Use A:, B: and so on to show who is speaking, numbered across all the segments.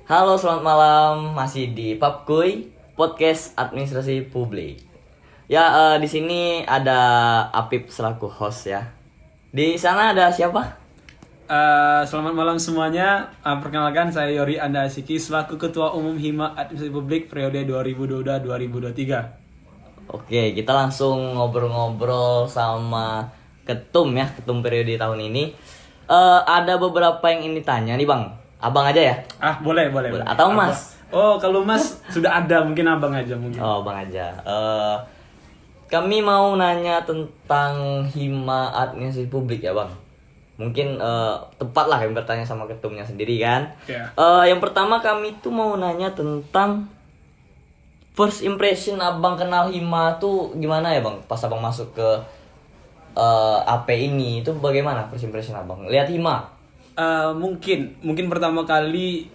A: Halo, selamat malam. Masih di Papkuy, podcast administrasi publik. Ya, di sini ada Apip selaku host ya. Di sana ada siapa?
B: Selamat malam semuanya. Perkenalkan saya Yori Anda Asiki selaku Ketua Umum Hima Administrasi Publik periode 2022-2023.
A: Oke, kita langsung ngobrol-ngobrol sama ketum ya, ketum periode tahun ini. Ada beberapa yang ini tanya nih, Bang. Abang aja ya?
B: Boleh.
A: Atau Mas?
B: Oh, kalau Mas sudah ada, mungkin Abang aja mungkin.
A: Oh, Bang aja. Kami mau nanya tentang Hima Administrasi Publik ya, Bang. Mungkin tepat lah yang bertanya sama ketumnya sendiri kan.
B: Yeah.
A: Yang pertama kami tuh mau nanya tentang first impression abang kenal Hima tuh gimana ya, Bang? Pas abang masuk ke AP ini itu bagaimana first impression abang lihat Hima?
B: Mungkin pertama kali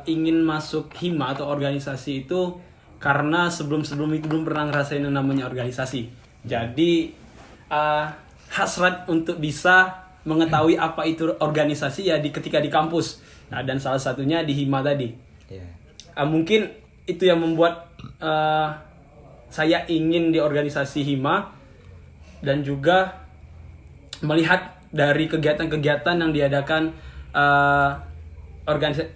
B: ingin masuk Hima atau organisasi itu karena sebelum itu belum pernah ngerasain yang namanya organisasi. Jadi hasrat untuk bisa mengetahui apa itu organisasi ya ketika di kampus. Nah, dan salah satunya di Hima tadi.
A: Yeah.
B: Mungkin itu yang membuat saya ingin di organisasi Hima dan juga melihat dari kegiatan-kegiatan yang diadakan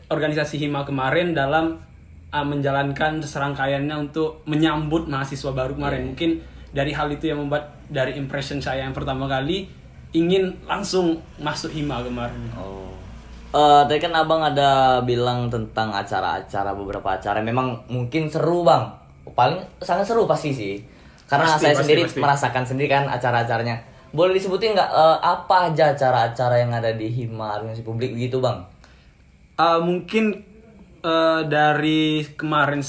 B: organisasi Hima kemarin dalam menjalankan serangkaiannya untuk menyambut mahasiswa baru kemarin.
A: Yeah.
B: Mungkin dari hal itu yang membuat dari impression saya yang pertama kali ingin langsung masuk Hima kemarin.
A: Oh. Tadi kan abang ada bilang tentang acara-acara, beberapa acara memang mungkin seru, Bang. Paling sangat seru pasti sih. Karena saya sendiri merasakan sendiri kan acara-acaranya. Boleh disebutin nggak apa aja acara-acara yang ada di Hima Administrasi Publik gitu, Bang?
B: Mungkin dari kemarin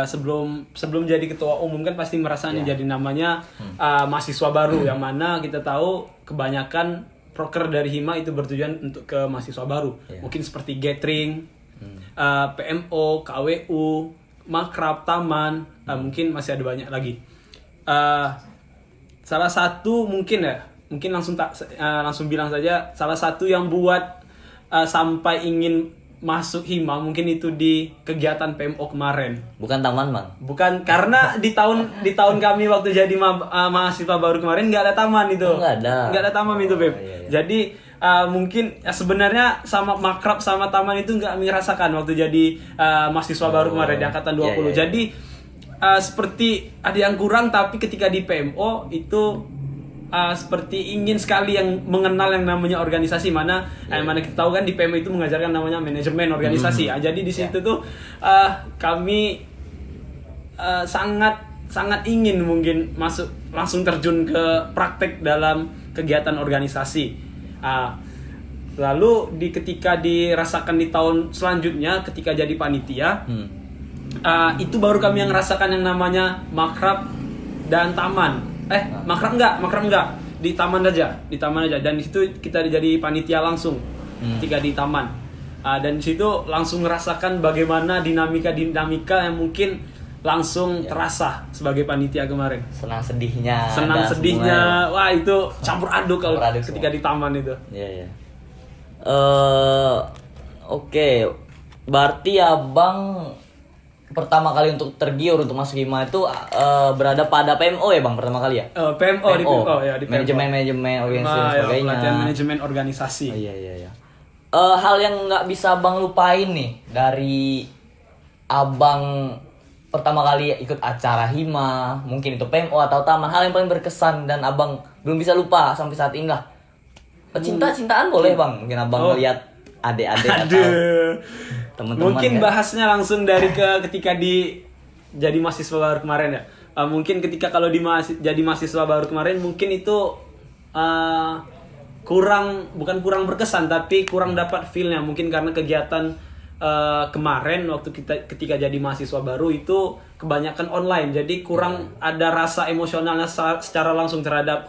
B: sebelum jadi ketua umum kan pasti merasa nih jadi namanya mahasiswa baru, yang mana kita tahu kebanyakan proker dari Hima itu bertujuan untuk ke mahasiswa baru. Mungkin seperti gathering, PMO, KWU, makrab, taman, mungkin masih ada banyak lagi. Salah satu mungkin langsung bilang saja, salah satu yang buat sampai ingin masuk Hima mungkin itu di kegiatan PMO kemarin.
A: Bukan taman, Bang?
B: Bukan, karena di tahun kami waktu jadi mahasiswa baru kemarin nggak ada taman itu.
A: Nggak ada
B: taman itu, Beb.
A: Iya.
B: Jadi mungkin sebenarnya sama makrab sama taman itu nggak merasakan waktu jadi mahasiswa baru kemarin di angkatan 20.
A: Iya.
B: Jadi seperti ada yang kurang, tapi ketika di PMO itu seperti ingin sekali yang mengenal yang namanya organisasi, mana kita tahu kan di PMO itu mengajarkan namanya manajemen organisasi. Jadi di situ tuh kami sangat ingin mungkin masuk langsung terjun ke praktek dalam kegiatan organisasi. Lalu ketika dirasakan di tahun selanjutnya ketika jadi panitia, itu baru kami yang rasakan yang namanya makrab dan taman. Makrab enggak, di taman aja. Dan di situ kita jadi panitia langsung ketika di taman. Dan di situ langsung merasakan bagaimana dinamika yang mungkin langsung terasa sebagai panitia kemarin.
A: Senang sedihnya.
B: Wah, itu campur aduk kalau ketika di taman itu.
A: Iya. Oke. Berarti abang pertama kali untuk tergiur untuk masuk Hima itu berada pada PMO ya, Bang, pertama kali ya?
B: PMO. Di PMO ya, di PMO.
A: Manajemen organisasi dan sebagainya.
B: Pelatihan manajemen organisasi.
A: Iya. Hal yang nggak bisa Bang lupain nih dari abang pertama kali ikut acara Hima, mungkin itu PMO atau taman, hal yang paling berkesan dan abang belum bisa lupa sampai saat ini lah. Cintaan boleh, Bang, mungkin abang melihat adik-adik atau teman-teman.
B: Mungkin
A: kan?
B: bahasnya langsung dari ketika jadi mahasiswa baru kemarin ya. Mungkin ketika kalau jadi mahasiswa baru kemarin mungkin itu bukan kurang berkesan, tapi kurang dapat feel-nya, mungkin karena kegiatan kemarin waktu ketika jadi mahasiswa baru itu kebanyakan online, jadi kurang ada rasa emosionalnya secara langsung terhadap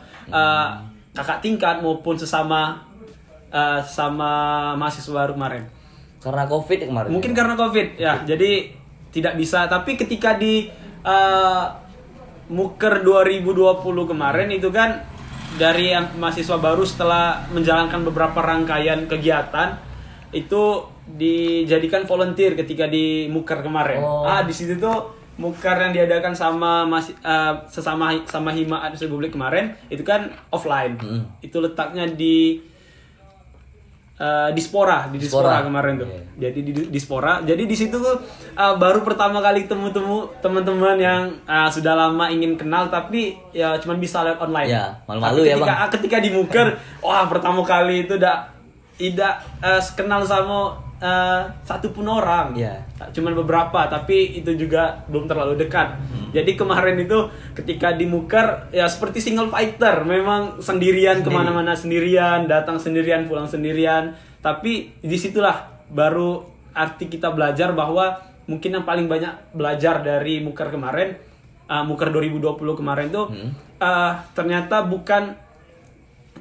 B: kakak tingkat maupun sama mahasiswa baru kemarin.
A: Karena COVID ya kemarin.
B: Mungkin karena COVID ya, jadi tidak bisa. Tapi ketika di Muker 2020 kemarin itu kan dari mahasiswa baru setelah menjalankan beberapa rangkaian kegiatan itu dijadikan volunteer ketika di Mukar kemarin.
A: Oh.
B: Di situ tuh Mukar yang diadakan sama sama Hima Republik kemarin itu kan offline. Itu letaknya di Dispora kemarin tuh.
A: Yeah.
B: Jadi di Dispora. Jadi di situ tuh baru pertama kali temu teman-teman yang sudah lama ingin kenal tapi ya cuman bisa lewat online.
A: Ya, malu-malu ya, Bang.
B: Ketika di Mukar, wah pertama kali itu tidak kenal sama satu pun orang.
A: Ya.
B: Cuman beberapa, tapi itu juga belum terlalu dekat. Jadi kemarin itu ketika di Mukar ya seperti single fighter, memang sendirian kemana-mana sendirian, datang sendirian, pulang sendirian. Tapi disitulah baru arti kita belajar bahwa mungkin yang paling banyak belajar dari Mukar kemarin, Mukar 2020 kemarin tuh ternyata bukan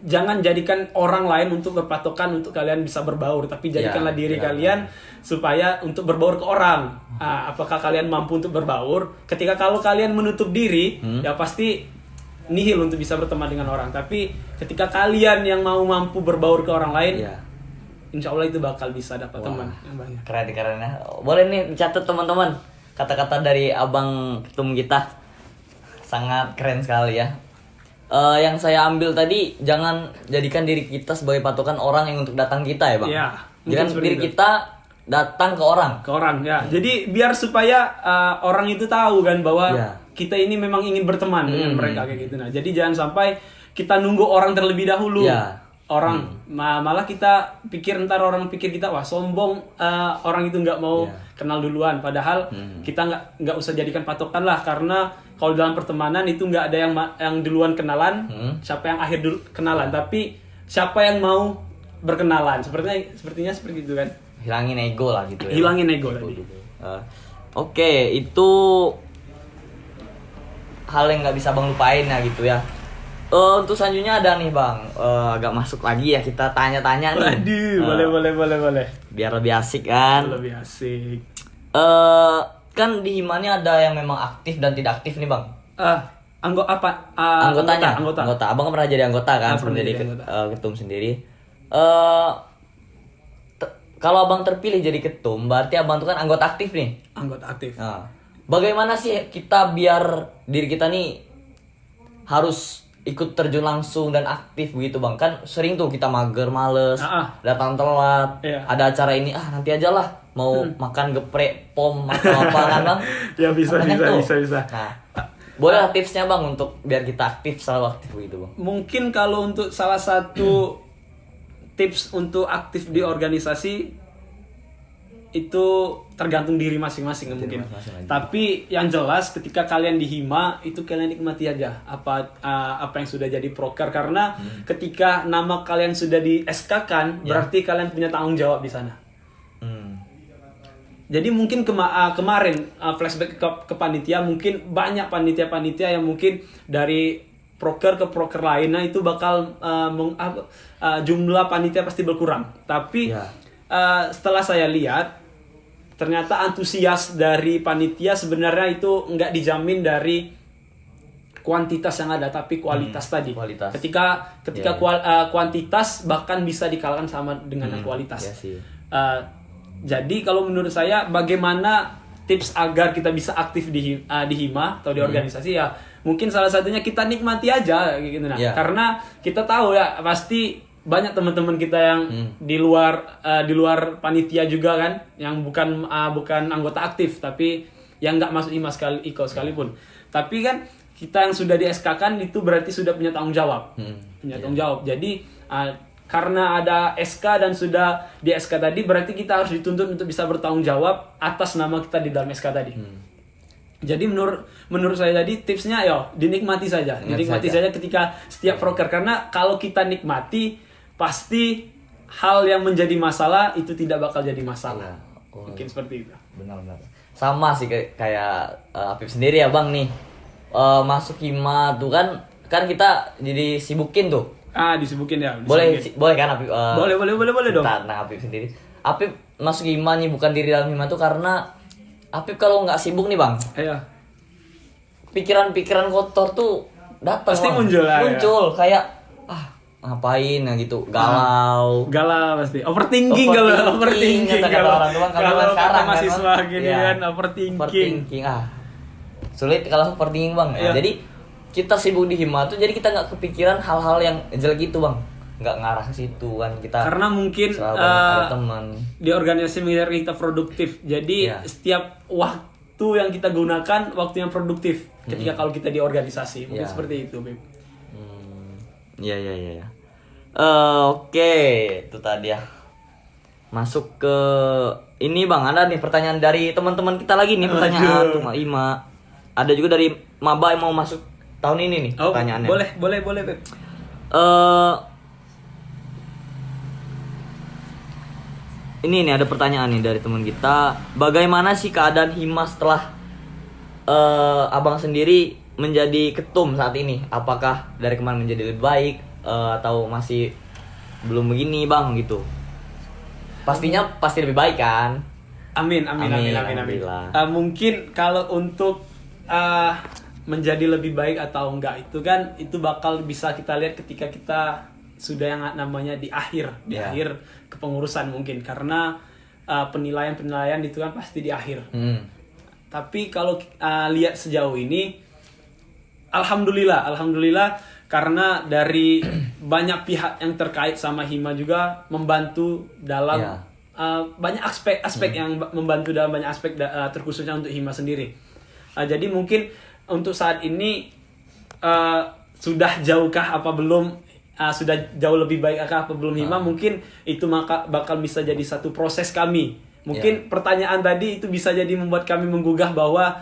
B: jangan jadikan orang lain untuk berpatokan untuk kalian bisa berbaur, tapi jadikanlah diri kalian supaya untuk berbaur ke orang. Apakah kalian mampu untuk berbaur? Ketika kalau kalian menutup diri, ya pasti nihil untuk bisa berteman dengan orang. Tapi ketika kalian yang mampu berbaur ke orang lain, insya Allah itu bakal bisa dapat teman yang banyak.
A: Keren ya. Boleh nih dicatat teman-teman kata-kata dari abang ketum kita, sangat keren sekali ya. Yang saya ambil tadi, jangan jadikan diri kita sebagai patokan orang yang untuk datang kita ya, Bang.
B: Iya.
A: Jangan diri kita datang ke orang.
B: Ke orang ya. Jadi biar supaya orang itu tahu kan bahwa kita ini memang ingin berteman dengan mereka kayak gitu. Nah, jadi jangan sampai kita nunggu orang terlebih dahulu. Malah kita pikir ntar orang pikir kita wah sombong, orang itu nggak mau kenal duluan. Padahal kita nggak usah jadikan patokan lah, karena kalau dalam pertemanan itu nggak ada yang duluan kenalan, siapa yang akhir dulu kenalan, tapi siapa yang mau berkenalan. Sepertinya seperti itu kan.
A: Hilangin ego lah gitu ya.
B: Hilangin ego tadi.
A: Oke, itu hal yang nggak bisa Bang lupain ya gitu ya. Untuk selanjutnya ada nih Bang, agak masuk lagi ya, kita tanya-tanya nih.
B: Waduh, boleh.
A: Biar lebih asik kan.
B: Lebih asik.
A: Kan di Himani ada yang memang aktif dan tidak aktif nih Bang.
B: Anggotanya.
A: Anggota. Abang kan pernah jadi anggota kan, sebelum jadi ketum sendiri. Kalau Abang terpilih jadi ketum, berarti Abang tuh kan anggota aktif nih.
B: Anggota aktif.
A: Nah, bagaimana sih kita biar diri kita nih harus ikut terjun langsung dan aktif begitu Bang? Kan sering tuh kita mager, males, datang telat, ada acara ini, nanti aja lah, mau makan geprek, pom atau apa kan Bang?
B: Ya bisa.
A: Nah, boleh tipsnya Bang untuk biar kita aktif, selalu aktif begitu Bang?
B: Mungkin kalau untuk salah satu tips untuk aktif di organisasi itu tergantung diri masing-masing mungkin. Tapi yang jelas ketika kalian di Hima itu kalian nikmati aja apa yang sudah jadi proker, karena ketika nama kalian sudah di SK-kan berarti kalian punya tanggung jawab di sana. Jadi mungkin kemarin flashback ke panitia, mungkin banyak panitia-panitia yang mungkin dari proker ke proker lainnya itu bakal jumlah panitia pasti berkurang. Tapi setelah saya lihat ternyata antusias dari panitia sebenarnya itu nggak dijamin dari kuantitas yang ada, tapi kualitas tadi. Ketika kuantitas bahkan bisa dikalahkan sama dengan kualitas. Jadi kalau menurut saya, bagaimana tips agar kita bisa aktif di Hima atau di organisasi ya mungkin salah satunya kita nikmati aja gitu karena kita tahu ya pasti banyak teman-teman kita yang di luar panitia juga kan, yang bukan anggota aktif tapi yang nggak masuk Hima sekalipun. Tapi kan kita yang sudah di SK kan itu berarti sudah punya tanggung jawab. Jadi karena ada SK dan sudah di SK tadi berarti kita harus dituntut untuk bisa bertanggung jawab atas nama kita di dalam SK tadi. Jadi menurut saya tadi tipsnya dinikmati saja. Dinikmati saja ketika setiap proker, karena kalau kita nikmati pasti hal yang menjadi masalah itu tidak bakal jadi masalah. Mungkin seperti itu.
A: Benar-benar. Sama sih kayak Apip sendiri ya Bang nih. Masuk Hima tuh kan kita jadi sibukin tuh.
B: Disibukin ya.
A: Boleh kan Apip?
B: Boleh dong.
A: Nah, Apip sendiri. Apip masuk Hima nih bukan diri dalam Hima tuh karena Apip kalau nggak sibuk nih Bang. Pikiran-pikiran kotor tuh datang.
B: Pasti muncul lah.
A: Kayak ngapain ya gitu, galau.
B: Galau pasti. Overthinking kalau overthinking
A: kata
B: kalau
A: orang tua kalau
B: kalau
A: sekarang
B: kata
A: kan,
B: mahasiswa
A: Bang.
B: gini
A: Iya.
B: kan overthinking.
A: Overthinking sulit kalau overthinking Bang. Nah,
B: Iya.
A: jadi kita sibuk di hima tuh jadi kita nggak kepikiran hal-hal yang jelek itu Bang, nggak ngarah ke situ kan kita.
B: Karena mungkin
A: selalu ada teman.
B: di organisasi militer kita produktif. Jadi
A: Iya.
B: setiap waktu yang kita gunakan waktu yang produktif ketika kalau kita di organisasi. Mungkin
A: Iya.
B: seperti itu, Beb.
A: Iya. Oke, itu tadi ya. Masuk ke ini Bang, ada nih pertanyaan dari teman-teman kita lagi nih, pertanyaan
B: Aduh.
A: Tuma Ima. Ada juga dari maba yang mau masuk tahun ini nih
B: Oh,
A: pertanyaannya.
B: boleh, Beb.
A: Ini nih ada pertanyaan nih dari teman kita. Bagaimana sih keadaan hima setelah abang sendiri menjadi ketum saat ini? Apakah dari kemarin menjadi lebih baik atau masih belum begini Bang gitu? Pastinya pasti lebih baik kan?
B: Amin.
A: Alhamdulillah.
B: Mungkin kalau untuk menjadi lebih baik atau enggak itu kan itu bakal bisa kita lihat ketika kita sudah yang namanya di akhir
A: Iya.
B: akhir kepengurusan mungkin karena penilaian itu kan pasti di akhir. Tapi kalau lihat sejauh ini alhamdulillah karena dari banyak pihak yang terkait sama hima juga membantu dalam
A: Iya.
B: banyak aspek yang membantu dalam banyak aspek terkhususnya untuk hima sendiri. Jadi mungkin untuk saat ini sudah jauhkah apa belum sudah jauh lebih baik apa belum hima mungkin itu maka bakal bisa jadi satu proses kami. Mungkin pertanyaan tadi itu bisa jadi membuat kami menggugah bahwa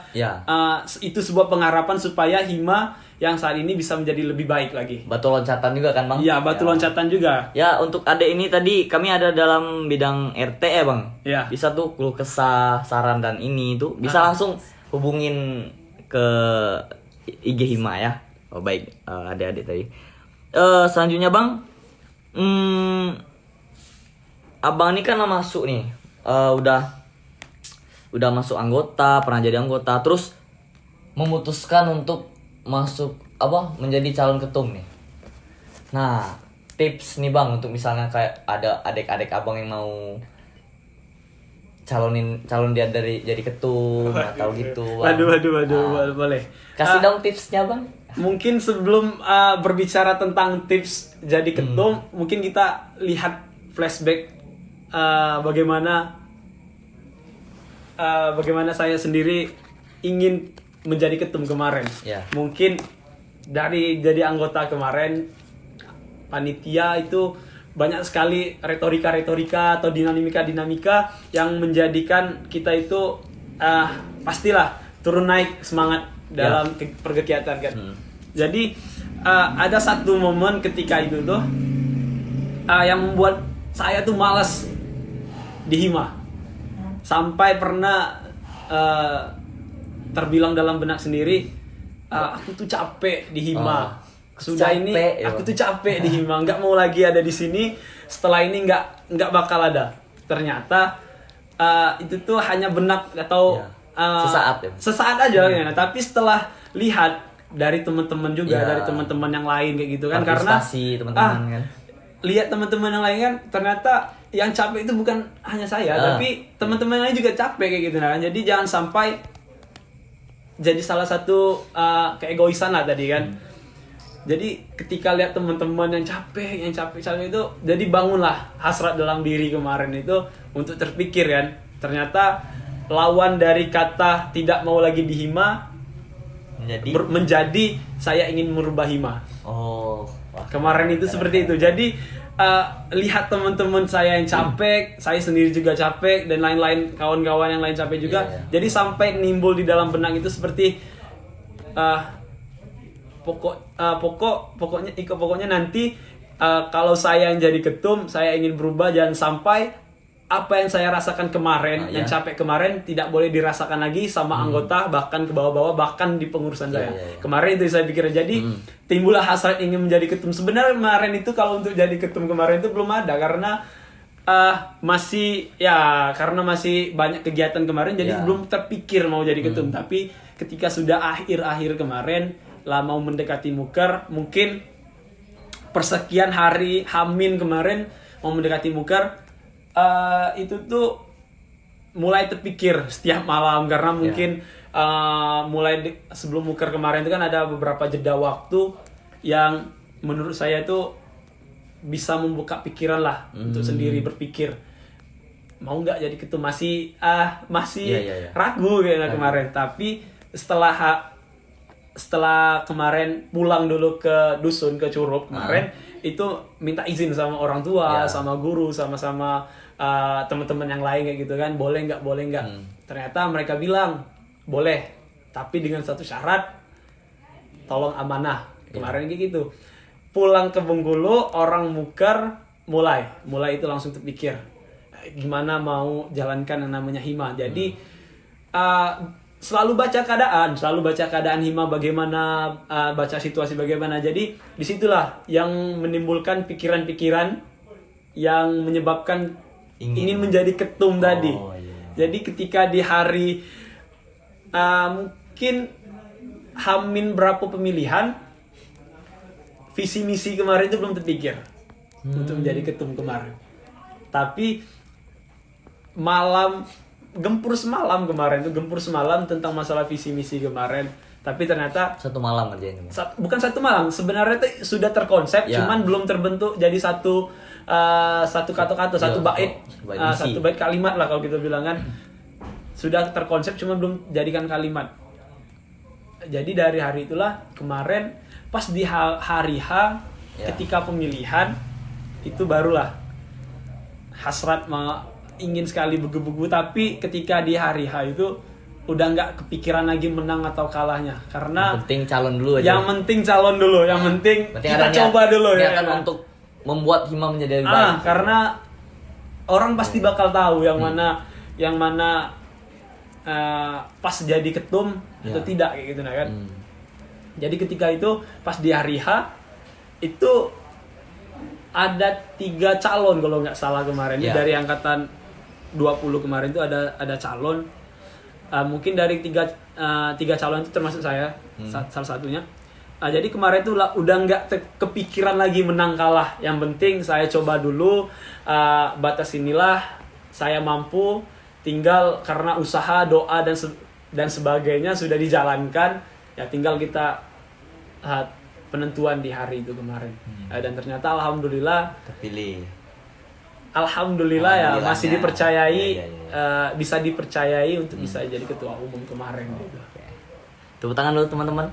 B: itu sebuah pengharapan supaya hima yang saat ini bisa menjadi lebih baik lagi.
A: Batu loncatan juga kan Bang?
B: Iya, batu loncatan juga.
A: Ya untuk adek ini tadi kami ada dalam bidang RT ya Bang.
B: Iya.
A: Bisa tuh keluh kesah, saran dan ini tuh bisa langsung hubungin ke IG Hima ya. Oh baik, adik-adik tadi. Selanjutnya Bang, Abang ini kan masuk nih, udah masuk anggota, pernah jadi anggota, terus memutuskan untuk masuk menjadi calon ketum nih. Nah, tips nih Bang untuk misalnya kayak ada adik-adik Abang yang mau calon dia jadi ketum atau gitu Bang.
B: Waduh, boleh.
A: Kasih dong tipsnya Bang.
B: Mungkin sebelum berbicara tentang tips jadi ketum, mungkin kita lihat flashback bagaimana saya sendiri ingin menjadi ketum kemarin.
A: Ya.
B: Mungkin dari jadi anggota kemarin panitia itu banyak sekali retorika atau dinamika yang menjadikan kita itu pastilah turun naik semangat dalam perkegiatan kan. Jadi ada satu momen ketika itu tuh yang membuat saya tuh malas di hima. Sampai pernah terbilang dalam benak sendiri aku tuh capek di hima. Sudah
A: capek,
B: ini
A: ya,
B: aku
A: Bang.
B: tuh capek di hima, nggak mau lagi ada di sini. Setelah ini nggak bakal ada. Ternyata itu tuh hanya benak atau
A: Sesaat ya.
B: sesaat aja ya. Tapi setelah lihat dari teman-teman juga,
A: Iya.
B: dari teman-teman yang lain kayak gitu kan, karena
A: Partisipasi teman-teman kan.
B: lihat teman-teman yang lain kan ternyata yang capek itu bukan hanya saya, tapi teman-teman yang lain juga capek kayak gitu kan. Jadi jangan sampai jadi salah satu keegoisan lah tadi kan. Jadi ketika lihat teman-teman yang capek itu, jadi bangunlah hasrat dalam diri kemarin itu untuk terpikir kan. Ternyata lawan dari kata tidak mau lagi di hima menjadi saya ingin merubah hima. Kemarin itu seperti itu. Jadi lihat teman-teman saya yang capek, saya sendiri juga capek, dan lain-lain kawan-kawan yang lain capek juga. Jadi sampai nimbul di dalam benak itu seperti pokoknya nanti kalau saya yang jadi ketum, saya ingin berubah. Jangan sampai apa yang saya rasakan kemarin, yang capek kemarin tidak boleh dirasakan lagi sama anggota, bahkan ke bawah-bawah, bahkan di pengurusan saya. Kemarin itu saya pikir. Jadi timbullah hasrat ingin menjadi ketum. Sebenarnya kemarin itu kalau untuk jadi ketum kemarin itu belum ada, karena masih banyak kegiatan kemarin, jadi belum terpikir mau jadi ketum. Tapi ketika sudah akhir-akhir kemarin lah mau mendekati muker, mungkin persekian hari Hamin kemarin mau mendekati Mukar, itu tuh mulai terpikir setiap malam karena mungkin sebelum Mukar kemarin itu kan ada beberapa jeda waktu yang menurut saya itu bisa membuka pikiran lah untuk sendiri berpikir mau nggak jadi ketum, masih ragu kayaknya kemarin. Tapi setelah kemarin pulang dulu ke dusun, ke Curup kemarin, itu minta izin sama orang tua, sama guru, sama teman-teman yang lain kayak gitu kan, boleh nggak. Ternyata mereka bilang boleh, tapi dengan satu syarat, tolong amanah. Kemarin kayak gitu. Pulang ke Bengkulu, orang Mukar mulai itu langsung terpikir gimana mau jalankan yang namanya hima. Jadi selalu baca keadaan hima bagaimana, baca situasi bagaimana. Jadi disitulah yang menimbulkan pikiran-pikiran yang menyebabkan ingin menjadi ketum tadi. Jadi ketika di hari mungkin Hamin berapa pemilihan, visi misi kemarin itu belum terpikir untuk menjadi ketum kemarin. Tapi gempur semalam tentang masalah visi misi kemarin. Tapi ternyata
A: satu malam aja ini.
B: Bukan satu malam, sebenarnya itu sudah terkonsep, cuman belum terbentuk jadi satu kata-kata, satu bait kalimat lah kalau kita bilang kan. Sudah terkonsep cuma belum jadikan kalimat. Jadi dari hari itulah kemarin pas di hari H ketika pemilihan itu barulah hasrat ingin sekali begebu-gebu. Tapi ketika di hari H itu udah nggak kepikiran lagi menang atau kalahnya, karena
A: yang penting calon dulu aja.
B: Yang penting kita coba dulu
A: untuk membuat hima menjadi lebih baik.
B: Karena orang pasti bakal tahu yang mana pas jadi ketum atau tidak kayak gitu kan. Jadi ketika itu pas di hari H itu ada 3 calon kalau nggak salah kemarin. Dari angkatan 20 kemarin itu ada calon. Mungkin dari tiga calon itu termasuk saya salah satunya. Jadi kemarin itu udah nggak kepikiran lagi menang kalah. Yang penting saya coba dulu, batas inilah saya mampu. Tinggal karena usaha, doa dan sebagainya sudah dijalankan, ya tinggal kita penentuan di hari itu kemarin. Dan ternyata alhamdulillah
A: terpilih.
B: Alhamdulillah ya masih dipercayai, bisa dipercayai untuk bisa jadi ketua umum kemarin gitu.
A: Tepuk tangan dulu teman-teman.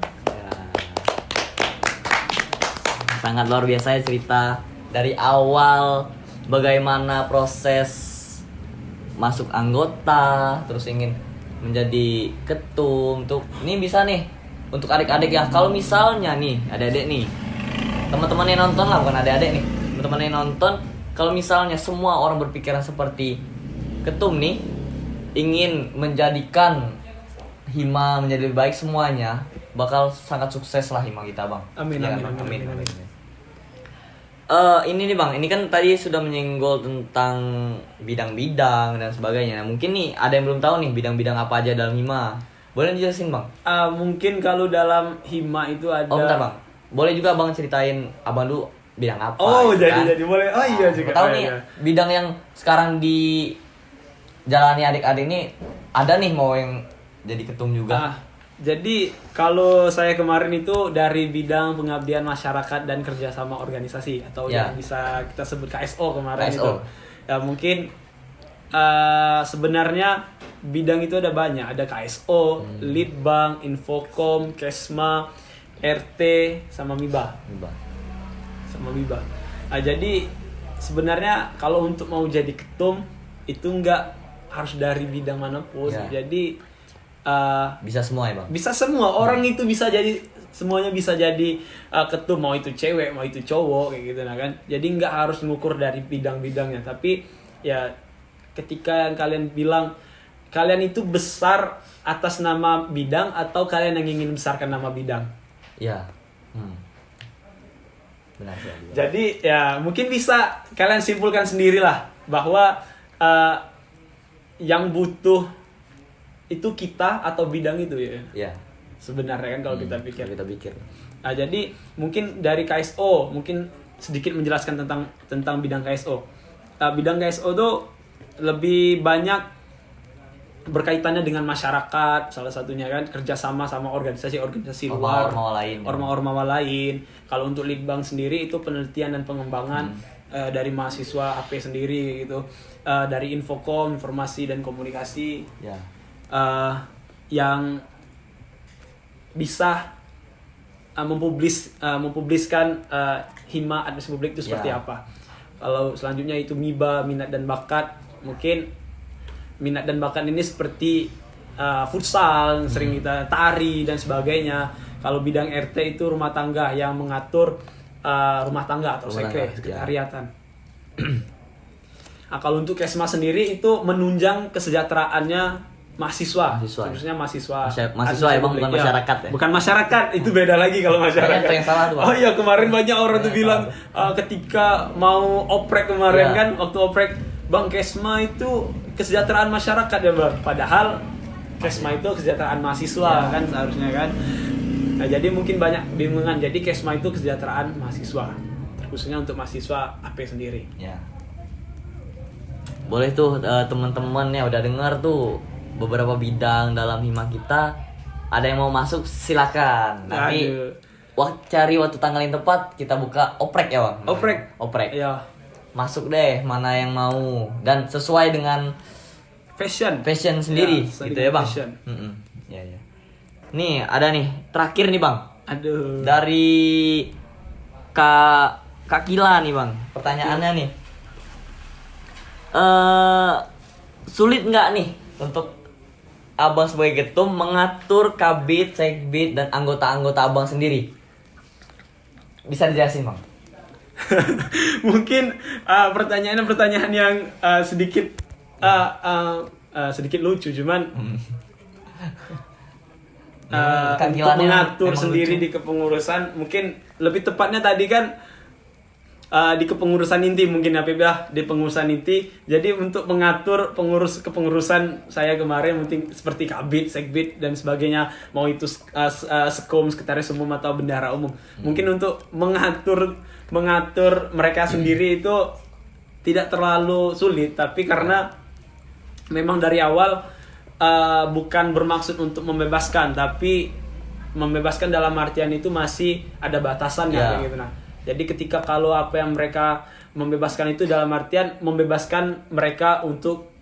A: Sangat luar biasa ya cerita dari awal bagaimana proses masuk anggota, terus ingin menjadi ketum. Untuk ini bisa nih untuk adik-adik ya, kalau misalnya nih adik-adik nih, teman-teman yang nonton lah, bukan adik-adik nih, teman-teman yang nonton, kalau misalnya semua orang berpikiran seperti ketum nih, ingin menjadikan hima menjadi lebih baik, semuanya bakal sangat sukses lah hima kita bang.
B: Amin.
A: Ini nih bang, ini kan tadi sudah menyinggol tentang bidang-bidang dan sebagainya. Nah, mungkin nih ada yang belum tahu nih bidang-bidang apa aja dalam hima. Boleh dijelasin bang?
B: Mungkin kalau dalam hima itu ada.
A: Oh bentar bang, boleh juga bang ceritain abang dulu bidang apa?
B: Oh
A: gitu
B: jadi boleh. Oh iya juga.
A: Tahu nih bidang yang sekarang dijalani adik-adik ini ada nih mau yang jadi ketum juga.
B: Jadi kalau saya kemarin itu dari bidang pengabdian masyarakat dan kerjasama organisasi atau yang bisa kita sebut KSO kemarin. KSO. Itu. Ya mungkin sebenarnya bidang itu ada banyak, ada KSO, Litbang, Infocom, Kesma, RT, sama MIBA. Jadi sebenarnya kalau untuk mau jadi ketum itu nggak harus dari bidang manapun. Jadi
A: bisa semua ya bang?
B: Bisa semua, orang itu bisa jadi, semuanya bisa jadi ketum, mau itu cewek, mau itu cowok kayak gitu kan. Jadi nggak harus ngukur dari bidang-bidangnya, tapi ya ketika yang kalian bilang kalian itu besar atas nama bidang atau kalian yang ingin besarkan nama bidang.
A: Ya. Benar sih.
B: Jadi ya mungkin bisa kalian simpulkan sendirilah bahwa yang butuh itu kita atau bidang itu ya.
A: Iya.
B: Sebenarnya kan kalau kita pikir.
A: Kita pikir.
B: Nah, jadi mungkin dari KSO mungkin sedikit menjelaskan tentang bidang KSO. Bidang KSO tuh lebih banyak berkaitannya dengan masyarakat, salah satunya kan kerjasama sama organisasi-organisasi luar, orma-orma lain. Kalau untuk Litbang sendiri itu penelitian dan pengembangan dari mahasiswa AP sendiri gitu, dari Infokom, informasi dan komunikasi, yang bisa mempubliskan hima administrasi publik itu seperti apa. Kalau selanjutnya itu MIBA, minat dan bakat, mungkin minat dan bakat ini seperti futsal, sering kita tari dan sebagainya. Kalau bidang RT itu rumah tangga yang mengatur rumah tangga atau sekretariatan. Nah, kalau untuk Kesma sendiri itu menunjang kesejahteraannya mahasiswa. Khususnya mahasiswa
A: emang bukan masyarakat ya?
B: Bukan masyarakat, itu beda lagi kalau masyarakat.
A: Yang salah tuh,
B: oh iya, kemarin banyak orang tuh bilang ketika mau oprek kemarin kan, waktu oprek, Bang, Kesma itu kesejahteraan masyarakat ya Bang. Padahal Kesma itu kesejahteraan mahasiswa kan seharusnya kan. Nah, jadi mungkin banyak bingungan. Jadi Kesma itu kesejahteraan mahasiswa, khususnya untuk mahasiswa AP sendiri.
A: Ya. Boleh tuh teman-teman ya udah dengar tuh beberapa bidang dalam hima kita. Ada yang mau masuk silakan. Nanti cari waktu tanggal yang tepat kita buka oprek ya Bang. Oprek.
B: Iya.
A: Masuk deh mana yang mau dan sesuai dengan fashion sendiri gitu ya Bang. Ya. Nih ada nih terakhir nih Bang.
B: Aduh.
A: Dari Kak Kila nih Bang. Pertanyaannya nih. Sulit nggak nih untuk Abang sebagai ketum mengatur kabit, sekbid dan anggota-anggota Abang sendiri? Bisa dijelasin Bang?
B: Mungkin pertanyaan yang sedikit lucu, cuman untuk mengatur sendiri lucu di kepengurusan, mungkin lebih tepatnya tadi kan di kepengurusan inti mungkin ya Pep, di pengurusan inti. Jadi untuk mengatur kepengurusan saya kemarin mungkin seperti kabit, sekbid dan sebagainya, mau itu sekom, sekretaris umum atau bendahara umum. Mungkin untuk mengatur mereka sendiri itu tidak terlalu sulit, tapi karena memang dari awal bukan bermaksud untuk membebaskan, tapi membebaskan dalam artian itu masih ada batasannya gitu. Nah, jadi ketika kalau apa yang mereka membebaskan itu dalam artian membebaskan mereka untuk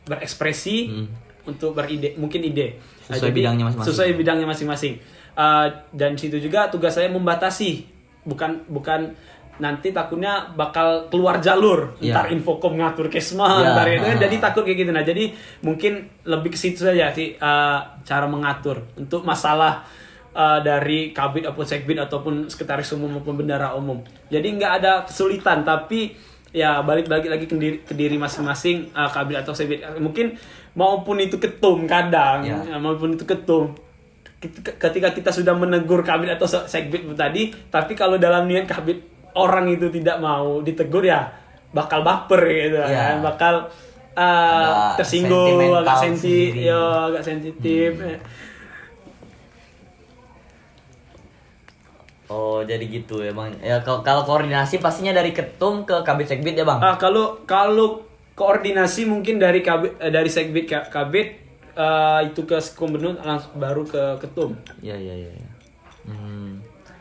B: berekspresi, untuk beride, mungkin ide
A: sesuai
B: bidangnya masing-masing. Dan situ juga tugas saya membatasi, bukan nanti takutnya bakal keluar jalur, ntar Infokom ngatur Kesma, ntar itu jadi takut kayak gitu. Nah, jadi mungkin lebih ke situ saja sih cara mengatur untuk masalah dari kabit ataupun sekbid ataupun sekretaris umum maupun bendahara umum. Jadi nggak ada kesulitan, tapi ya balik lagi ke diri masing-masing, kabit atau sekbid. Mungkin maupun itu ketum kadang, maupun itu ketum, ketika kita sudah menegur kabit atau sekbid tadi, tapi kalau dalam niat kabit orang itu tidak mau ditegur, ya bakal baper gitu kan, bakal tersinggung, agak sensitif.
A: Oh, jadi gitu ya Bang. Ya kalau koordinasi pastinya dari ketum ke kabit sekbid ya Bang.
B: Kalau koordinasi mungkin dari sekbid kabit itu ke sekombenut, langsung baru ke ketum.
A: Iya.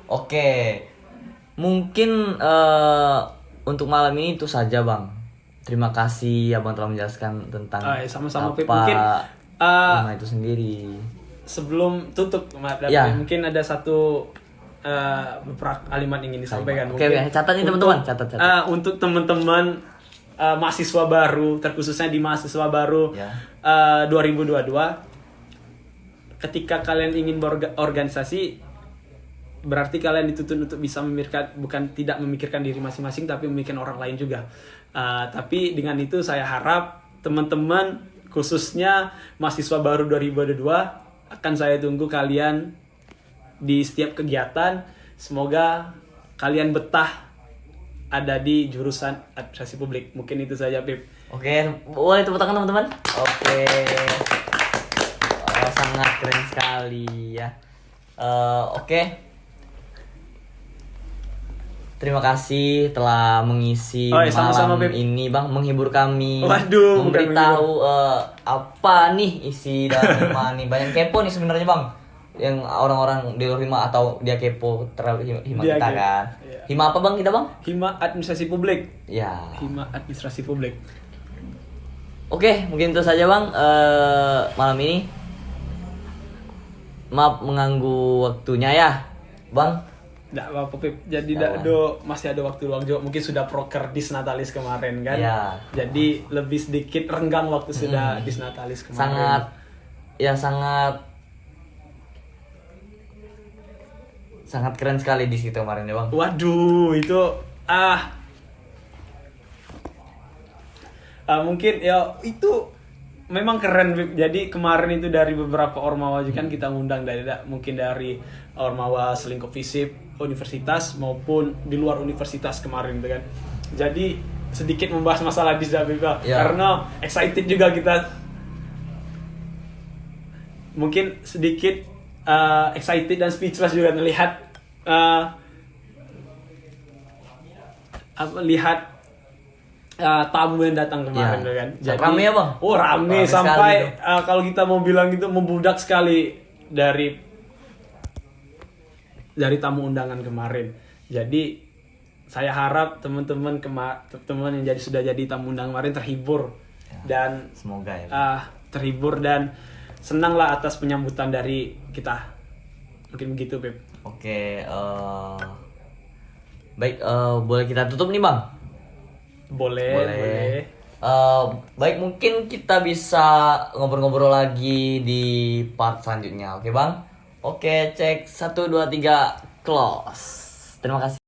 A: Oke. Mungkin untuk malam ini itu saja Bang. Terima kasih Abang telah menjelaskan tentang
B: sama-sama
A: apa
B: mungkin
A: itu sendiri.
B: Sebelum tutup, mungkin ada satu beberapa kalimat ingin disampaikan.
A: Oke, catat nih teman-teman, catat.
B: Untuk teman-teman mahasiswa baru, terkhususnya di mahasiswa baru 2022, ketika kalian ingin berorganisasi, berarti kalian dituntut untuk bisa bukan tidak memikirkan diri masing-masing, tapi memikirkan orang lain juga. Tapi dengan itu saya harap teman-teman, khususnya mahasiswa baru 2022, akan saya tunggu kalian di setiap kegiatan. Semoga kalian betah ada di jurusan administrasi publik. Mungkin itu saja, Pip.
A: Oke, boleh tepuk tangan teman-teman. Oke. Sangat keren sekali ya. Oke. terima kasih telah mengisi
B: Oh, ya, sama-sama,
A: malam
B: Beb.
A: ini Bang, menghibur kami.
B: Waduh, bukan
A: memberitahu apa nih isi dari Hima nih. Banyak kepo nih sebenarnya Bang. Yang orang-orang di luar Hima atau dia kepo terhadap Hima
B: Dia
A: kita
B: kepo.
A: kan.
B: Iya.
A: Hima apa Bang kita Bang?
B: Hima Administrasi Publik.
A: Ya.
B: Hima Administrasi Publik.
A: Oke, mungkin itu saja Bang malam ini. Maaf mengganggu waktunya ya, Bang.
B: Nggak apa-apa, Pip. Jadi
A: Jangan.
B: masih ada waktu luang juga. Mungkin sudah proker Disnatalis kemarin kan.
A: Iya.
B: Jadi lebih sedikit renggang waktu sudah Disnatalis kemarin.
A: Sangat keren sekali di situ kemarin ya Bang.
B: Waduh, itu mungkin ya itu memang keren, Bib. Jadi kemarin itu dari beberapa ormawa juga kan kita ngundang mungkin dari ormawa Selingkup Visip universitas maupun di luar universitas kemarin gitu kan. Jadi sedikit membahas masalah disabilitas
A: Ya.
B: karena excited juga kita. Mungkin sedikit excited dan speechless juga melihat lihat tamu yang datang kemarin
A: Ya.
B: kan.
A: Rame ya, Bang?
B: Oh, rame
A: Rame
B: sampai
A: sekali
B: kalau kita mau bilang itu membludak sekali dari tamu undangan kemarin. Jadi saya harap teman-teman yang sudah jadi tamu undangan kemarin terhibur dan
A: Semoga ya Bang.
B: terhibur dan senang lah atas penyambutan dari kita. Mungkin begitu, Beb.
A: Oke, baik, boleh kita tutup nih Bang?
B: Boleh.
A: Baik, mungkin kita bisa ngobrol-ngobrol lagi di part selanjutnya. Oke Bang? Oke, cek 1, 2, 3, close. Terima kasih.